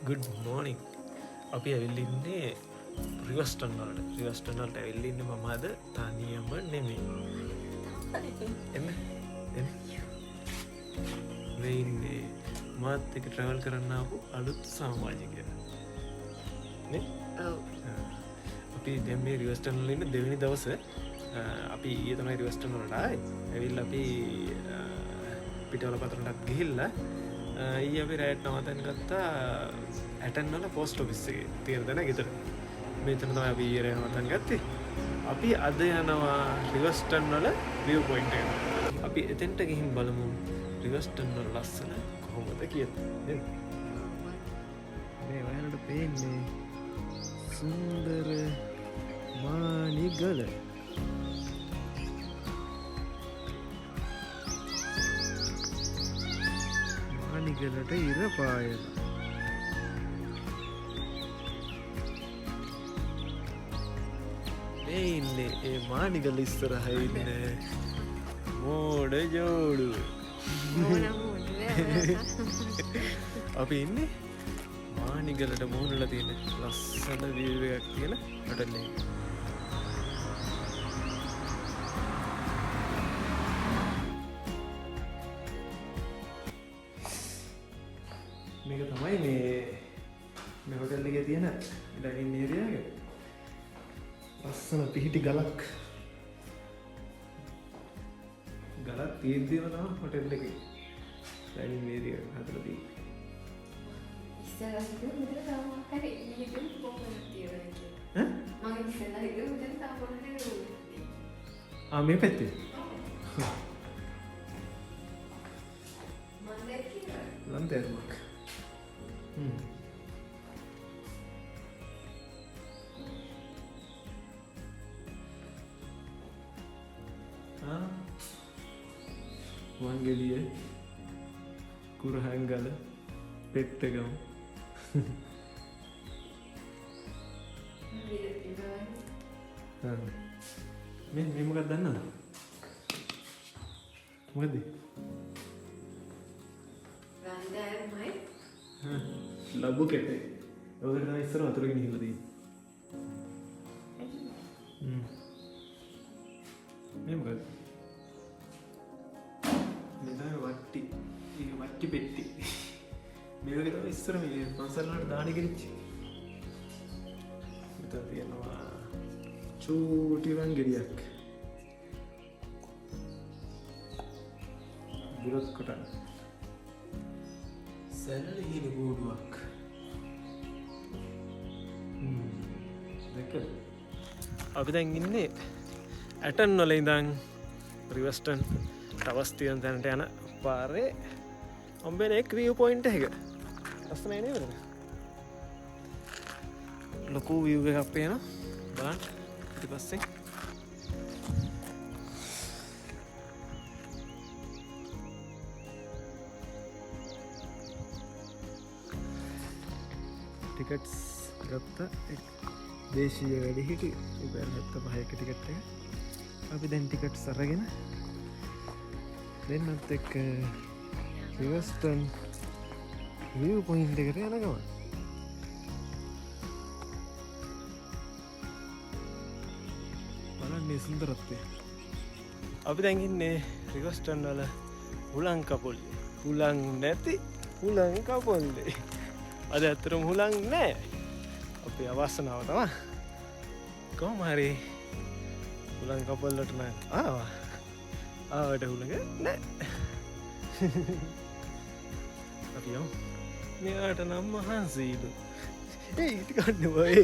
good morning. අපි ඇවිල්ලා ඉන්නේ රිවර්ස්ටන් වලට. රිවර්ස්ටන් වලට ඇවිල්ලා ඉන්නේ මම අද තනියම නෙමෙයි. එන්න. මේ ඉන්නේ මාත් එක්ක ට්‍රැවල් කරන්න ආපු අලුත් සමාජිකයෙක්. නේ? ඔව්. අපි දැන් මේ රිවර්ස්ටන් වල ඉන්න දෙවෙනි දවසේ අපි ඊයේ තමයි රිවර්ස්ටන් වලට ආවේ. ඇවිල්ලා අපි පිටවල පතරටත් ගිහිල්ලා ඊයේ අපි රැට නවතන් ගත්තා ඇටන් වල පෝස්ට් ඔෆිස් එකේ තියෙන තැන ගෙදර. මෙතන තමයි අපි ඊයේ රැ නවතන් ගත්තේ. අපි අද යනවා රිවර්ස්ටන් වල view point එකට. අපි එතෙන්ට ගිහින් බලමු රිවර්ස්ටන් වල ලස්සන කොහොමද කියලා. නේද? මේ ඔයාලට පේන්නේ සුන්දර මානිගල. මානිගලට ඉර පායන. මේ ඉන්නේ ඒ මානිගල ඉස්සරහ ඉන්නේ මෝඩ ජෝඩුව. අපි ඉන්නේ මානිගලට මුහුණල තියෙන ලස්සන view එකක් තියෙන හොටල් එක. මේක තමයි මේ හොටල් එකේ තියෙන ඩයිනින් ඒරියා එක. ලස්සන පිහිටි ගලක් තියෙද්දිම තමයි හොටල් එකේ ඩයිනින් ඒරියා එක හදලා තියෙන්නේ. ඉස්සරහ හිතුව මෙතන තාම හරි ඊටම කොහොමද තියන්නේ කියලා. මම ඉස්සරහ හිතුව මෙතන තාම හරි ආ මේ පැත්තේ. මම දැක්කේ ලන්තෑරුමක්. වංගෙඩිය කුරහංගල පෙත්තගම මේ මොකක්ද දන්නවද? මොකද? රන්දෑරුමයි ලබු කෙටේ. ඔකට තමයි ඉස්සර වතුර ගෙනිහිල්ලා තියෙන්නේ. මේ මොකද? මේ තමයි වට්ටි. ඒ වට්ටි පෙට්ටි. මේක තමයි ඉස්සර මේ පන්සල් වලට දාන ගෙනිච්ච. මෙතන තියෙනවා චූටි වංගෙඩියක්. බුලත් කොටන. සැලලි හින ගෝඩුවක්. දැක්කද? අපි දැන් ඉන්නේ ඇටන් වල ඉඳන් රිවර්ස්ටන් ටවර්ස් තියෙන තැනට යන පාරේ ඔම්බෙන එක view point එක. ලස්සනයි නේද? ලොකු view එකක් පේනවා. බලන්න ඊපස්සේ ටිකට්ස් ගත්ත දේශීය වැඩි හිටි ₹75ක ටිකට් එක. අපි දැන් ටිකට්ස් අරගෙන දෙන්නත් එක්ක රිවර්ස්ටන් view point එකට යන ගමන්. බලන්න මේ සුන්දරත්වය. අපි දැන් ඉන්නේ රිවර්ස්ටන් වල හුලං කපොල්ලේ. හුලං නැති හුලං කපොල්ලේ. අද ඇත්තටම හුලං නැහැ. අපේ අවස්ථාව තමයි. කොහොම හරි හුලං කපොල්ලට නම් ආවා. ආවට හුලඟ නැහැ. අපි යමු. මෙයාට නම් මහන්සියිලු. ඉති කන්න බෑ.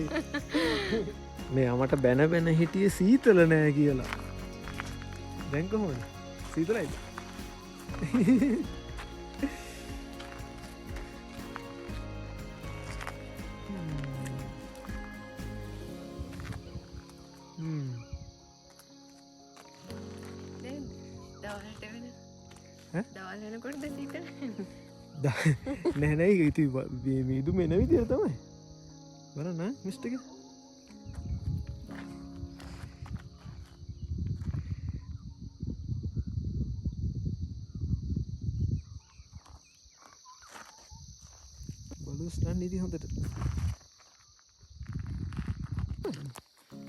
මෙයාමට බැන හිටියේ සීතල නෑ කියලා. දැන් කොහොමද? සීතලයිද? දවල් වෙනකොට දැන් ඊට නැහැ ඉති මීදු මෙන විදිර තමයි. බලන්න මිස්ට් එක. බලුස් නම් ඉති හොඳට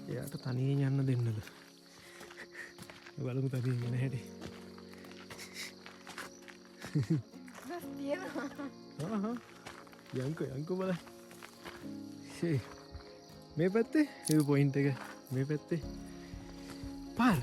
එයාට තනියෙන් යන්න දෙන්නද බලමු තනියෙන් යන හැටි යංකෝ බල මේ පැත්තේ ඒ පොයින්ට එක මේ පැත්තේ පාර